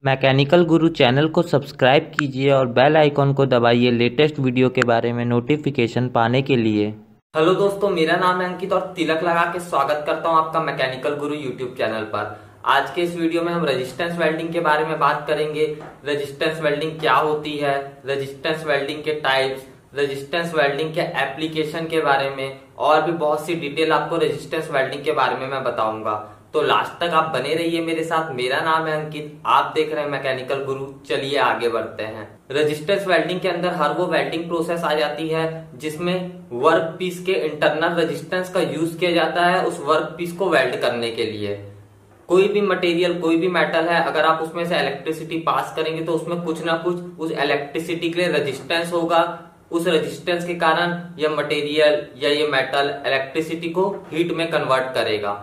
Mechanical गुरु channel को subscribe कीजिए और बेल आइकॉन को दबाइए लेटेस्ट वीडियो के बारे में नोटिफिकेशन पाने के लिए। हेलो दोस्तों, मेरा नाम है अंकित और तिलक लगा के स्वागत करता हूं आपका मैकेनिकल गुरु यूट्यूब चैनल पर। आज के इस वीडियो में हम रेजिस्टेंस वेल्डिंग के बारे में बात करेंगे। रेजिस्टेंस वेल्डिंग क्या होती है, रेजिस्टेंस वेल्डिंग के टाइप्स, रेजिस्टेंस वेल्डिंग के एप्लीकेशन के बारे में और भी बहुत सी डिटेल आपको रेजिस्टेंस वेल्डिंग के बारे में मैं बताऊंगा। तो लास्ट तक आप बने रहिए मेरे साथ। मेरा नाम है अंकित, आप देख रहे हैं मैकेनिकल गुरु। चलिए आगे बढ़ते हैं। रेजिस्टेंस वेल्डिंग के अंदर हर वो वेल्डिंग प्रोसेस आ जाती है जिसमें वर्क पीस के इंटरनल रेजिस्टेंस का यूज किया जाता है उस वर्क पीस को वेल्ड करने के लिए। कोई भी मटेरियल, कोई भी मेटल है, अगर आप उसमें से इलेक्ट्रिसिटी पास करेंगे तो उसमें कुछ ना कुछ उस इलेक्ट्रिसिटी के लिए रेजिस्टेंस होगा। उस रेजिस्टेंस के कारण यह मटेरियल या ये मेटल इलेक्ट्रिसिटी को हीट में कन्वर्ट करेगा।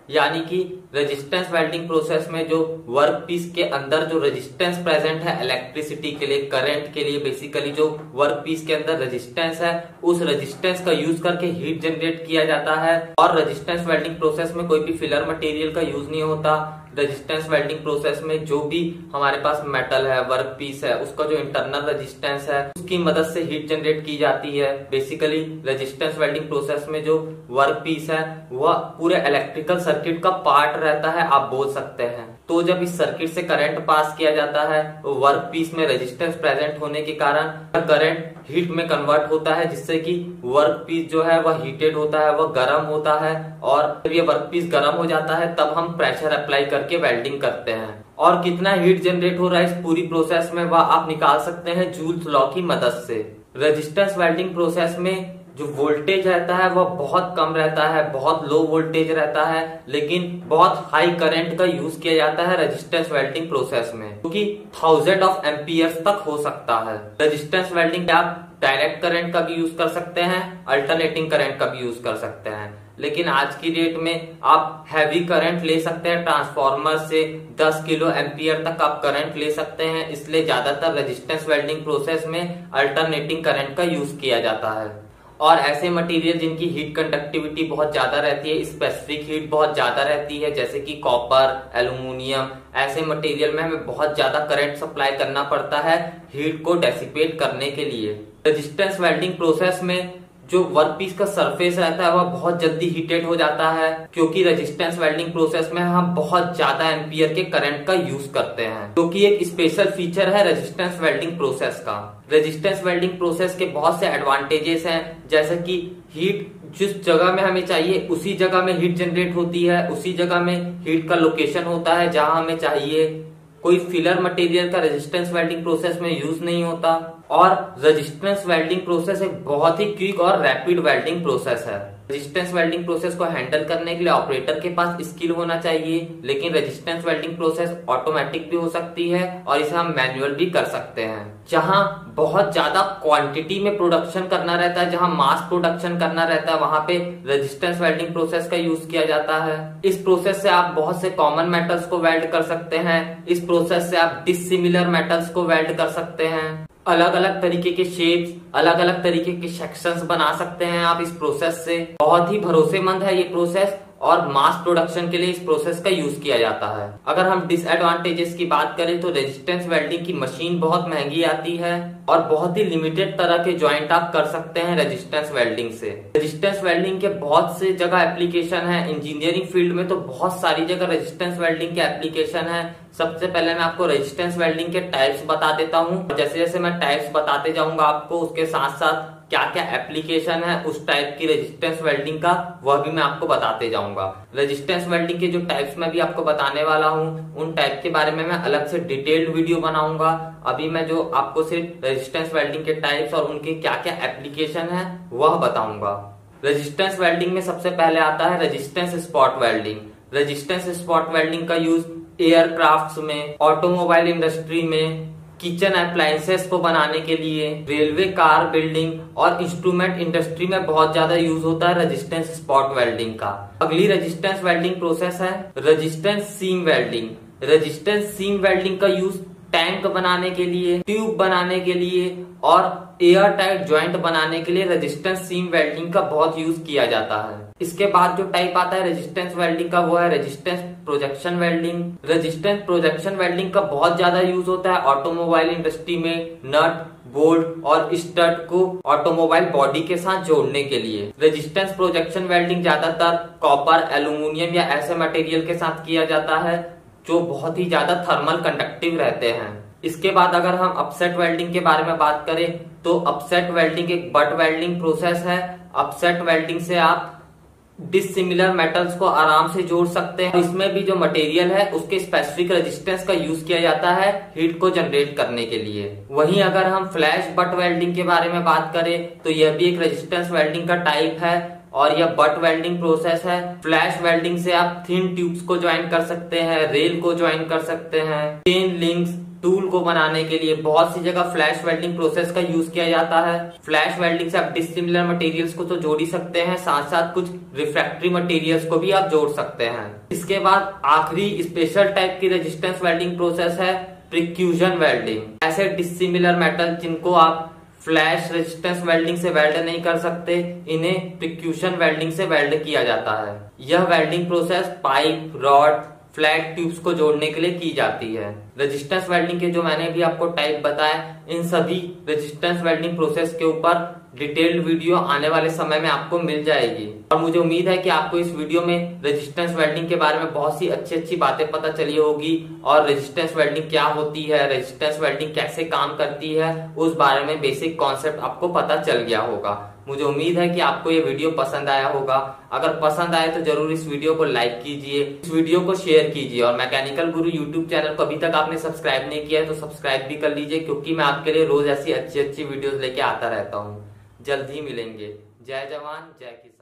यानी कि रेजिस्टेंस वेल्डिंग प्रोसेस में जो वर्क पीस के अंदर जो रेजिस्टेंस प्रेजेंट है इलेक्ट्रिसिटी के लिए, करंट के लिए, बेसिकली जो वर्क पीस के अंदर रेजिस्टेंस है उस रेजिस्टेंस का यूज करके हीट जनरेट किया जाता है। और रेजिस्टेंस वेल्डिंग प्रोसेस में कोई भी फिलर मटेरियल का यूज नहीं होता। रेजिस्टेंस वेल्डिंग प्रोसेस में जो भी हमारे पास मेटल है, वर्क पीस है, उसका जो इंटरनल रेजिस्टेंस है उसकी मदद से हीट जनरेट की जाती है। बेसिकली रेजिस्टेंस वेल्डिंग प्रोसेस में जो वर्क पीस है वह पूरे इलेक्ट्रिकल सर्किट का पार्ट रहता है, आप बोल सकते हैं। तो जब इस सर्किट से करंट पास किया जाता है तो वर्क पीस में रेजिस्टेंस प्रेजेंट होने के कारण करंट हीट में कन्वर्ट होता है, जिससे कि वर्क पीस जो है वह हीटेड होता है, वह गर्म होता है। और जब ये वर्क पीस गर्म हो जाता है तब हम प्रेशर अप्लाई करके वेल्डिंग करते हैं। और कितना हीट जनरेट हो रहा है इस पूरी प्रोसेस में वह आप निकाल सकते हैं जूल्स लॉ की मदद से। रेजिस्टेंस वेल्डिंग प्रोसेस में जो वोल्टेज रहता है वह बहुत कम रहता है, बहुत लो वोल्टेज रहता है, लेकिन बहुत हाई करंट का यूज किया जाता है रेजिस्टेंस वेल्डिंग प्रोसेस में, क्योंकि 1000 ऑफ एम्पियर्स तक हो सकता है। रेजिस्टेंस वेल्डिंग आप डायरेक्ट करंट का भी यूज कर सकते हैं, अल्टरनेटिंग करंट का भी यूज कर सकते हैं, लेकिन आज की डेट में आप हैवी करंट ले सकते हैं। ट्रांसफार्मर से 10 किलो एम्पियर तक आप करंट ले सकते हैं, इसलिए ज्यादातर रेजिस्टेंस वेल्डिंग प्रोसेस में अल्टरनेटिंग करंट का यूज किया जाता है। और ऐसे मटेरियल जिनकी हीट कंडक्टिविटी बहुत ज्यादा रहती है, स्पेसिफिक हीट बहुत ज्यादा रहती है, जैसे कि कॉपर, एल्यूमिनियम, ऐसे मटेरियल में हमें बहुत ज्यादा करंट सप्लाई करना पड़ता है हीट को डेसिपेट करने के लिए। रेजिस्टेंस वेल्डिंग प्रोसेस में जो वर्क पीस का सरफेस रहता है वह बहुत जल्दी हीटेड हो जाता है, क्योंकि रेजिस्टेंस वेल्डिंग प्रोसेस में हम बहुत ज्यादा एम्पियर के करंट का यूज करते हैं, क्योंकि एक स्पेशल फीचर है रेजिस्टेंस वेल्डिंग प्रोसेस का। रेजिस्टेंस वेल्डिंग प्रोसेस के बहुत से एडवांटेजेस हैं, जैसे कि हीट जिस जगह में हमें चाहिए उसी जगह में हीट जनरेट होती है, उसी जगह में हीट का लोकेशन होता है जहां हमें चाहिए। कोई फिलर मटेरियल का रेजिस्टेंस वेल्डिंग प्रोसेस में यूज नहीं होता। और रेजिस्टेंस वेल्डिंग प्रोसेस एक बहुत ही क्विक और रैपिड वेल्डिंग प्रोसेस है। रेजिस्टेंस वेल्डिंग प्रोसेस को हैंडल करने के लिए ऑपरेटर के पास स्किल होना चाहिए, लेकिन रेजिस्टेंस वेल्डिंग प्रोसेस ऑटोमेटिक भी हो सकती है और इसे हम मैनुअल भी कर सकते हैं। जहां बहुत ज्यादा क्वांटिटी में प्रोडक्शन करना रहता है, जहां मास प्रोडक्शन करना रहता है, वहां पे रेजिस्टेंस वेल्डिंग प्रोसेस का यूज किया जाता है। इस प्रोसेस से आप बहुत से कॉमन मेटल्स को वेल्ड कर सकते हैं। इस प्रोसेस से आप डिसिमिलर मेटल्स को वेल्ड कर सकते हैं। अलग अलग तरीके के शेप्स, अलग अलग तरीके के सेक्शंस बना सकते हैं आप इस प्रोसेस से। बहुत ही भरोसेमंद है ये प्रोसेस और मास प्रोडक्शन के लिए इस प्रोसेस का यूज किया जाता है। अगर हम डिसएडवांटेजेस की बात करें तो रेजिस्टेंस वेल्डिंग की मशीन बहुत महंगी आती है और बहुत ही लिमिटेड तरह के जॉइंट आप कर सकते हैं रेजिस्टेंस वेल्डिंग से। रेजिस्टेंस वेल्डिंग के बहुत से जगह एप्लीकेशन है। इंजीनियरिंग फील्ड में तो बहुत सारी जगह रेजिस्टेंस वेल्डिंग के एप्लीकेशन है। सबसे पहले मैं आपको रेजिस्टेंस वेल्डिंग के टाइप्स बता देता हूँ। जैसे जैसे मैं टाइप्स बताते जाऊंगा आपको, उसके साथ साथ क्या क्या एप्लीकेशन है उस टाइप की रेजिस्टेंस वेल्डिंग का वह भी मैं आपको बताते जाऊंगा। रेजिस्टेंस वेल्डिंग के जो टाइप्स मैं भी आपको बताने वाला हूँ उन टाइप के बारे में मैं अलग से डिटेल्ड वीडियो बनाऊंगा। अभी मैं जो आपको सिर्फ रेजिस्टेंस वेल्डिंग के टाइप्स और उनके क्या क्या एप्लीकेशन है वह बताऊंगा। रेजिस्टेंस वेल्डिंग में सबसे पहले आता है resistance spot welding. Resistance spot welding का यूज एयरक्राफ्ट्स में, ऑटोमोबाइल इंडस्ट्री में, किचन अप्लायंसेस को बनाने के लिए, रेलवे, कार बिल्डिंग और इंस्ट्रूमेंट इंडस्ट्री में बहुत ज्यादा यूज होता है रेजिस्टेंस स्पॉट वेल्डिंग का। अगली रेजिस्टेंस वेल्डिंग प्रोसेस है resistance seam welding. Resistance seam welding का यूज टैंक बनाने के लिए, ट्यूब बनाने के लिए और एयर टाइट ज्वाइंट बनाने के लिए रेजिस्टेंस सीम वेल्डिंग का बहुत यूज किया जाता है। इसके बाद जो टाइप आता है रेजिस्टेंस वेल्डिंग का वो है resistance projection welding. Resistance projection welding का बहुत ज्यादा यूज होता है ऑटोमोबाइल इंडस्ट्री में, नट बोल्ट और स्टड को ऑटोमोबाइल बॉडी के साथ जोड़ने के लिए। रेजिस्टेंस प्रोजेक्शन वेल्डिंग ज्यादातर कॉपर, एल्यूमिनियम या ऐसे मटेरियल के साथ किया जाता है जो बहुत ही ज्यादा थर्मल कंडक्टिव रहते हैं। इसके बाद अगर हम अपसेट वेल्डिंग के बारे में बात करें तो अपसेट वेल्डिंग एक बट वेल्डिंग प्रोसेस है। अपसेट वेल्डिंग से आप डिसिमिलर मेटल्स को आराम से जोड़ सकते हैं। इसमें भी जो मटेरियल है उसके स्पेसिफिक रेजिस्टेंस का यूज किया जाता है हीट को जनरेट करने के लिए। वहीं अगर हम फ्लैश बट वेल्डिंग के बारे में बात करें तो यह भी एक रेजिस्टेंस वेल्डिंग का टाइप है और यह बट वेल्डिंग प्रोसेस है। फ्लैश वेल्डिंग से आप थिन ट्यूब्स को ज्वाइन कर सकते हैं, रेल को ज्वाइन कर सकते हैं, चेन लिंक्स, टूल को बनाने के लिए बहुत सी जगह फ्लैश वेल्डिंग प्रोसेस का यूज किया जाता है। फ्लैश वेल्डिंग से आप डिसिमिलर मटेरियल्स को तो जोड़ ही सकते हैं, साथ साथ कुछ रिफ्रैक्टरी मटेरियल्स को भी आप जोड़ सकते हैं। इसके बाद आखिरी स्पेशल टाइप की रेजिस्टेंस वेल्डिंग प्रोसेस है प्रिक्यूजन वेल्डिंग। ऐसे डिसिमिलर मेटल जिनको आप फ्लैश रेजिस्टेंस वेल्डिंग से वेल्ड नहीं कर सकते, इन्हें प्रिक्यूजन वेल्डिंग से वेल्ड किया जाता है। यह welding process pipe, rod, flat tubes को जोड़ने के लिए की जाती है। रेजिस्टेंस वेल्डिंग के जो मैंने भी आपको टाइप बताया, इन सभी रेजिस्टेंस वेल्डिंग प्रोसेस के ऊपर डिटेल्ड वीडियो आने वाले समय में आपको मिल जाएगी। और मुझे उम्मीद है कि आपको इस वीडियो में रेजिस्टेंस वेल्डिंग के बारे में बहुत सी अच्छी बातें पता चली होगी और रेजिस्टेंस वेल्डिंग क्या होती है, रेजिस्टेंस वेल्डिंग कैसे काम करती है, उस बारे में बेसिक कॉन्सेप्ट आपको पता चल गया होगा। मुझे उम्मीद है कि आपको ये वीडियो पसंद आया होगा। अगर पसंद आए तो जरूर इस वीडियो को लाइक कीजिए, इस वीडियो को शेयर कीजिए और मैकेनिकल गुरु यूट्यूब चैनल को अभी तक आपने सब्सक्राइब नहीं किया है तो सब्सक्राइब भी कर लीजिए, क्योंकि मैं आपके लिए रोज ऐसी अच्छी वीडियोस लेके आता रहता हूँ। जल्द ही मिलेंगे। जय जवान जय किसान।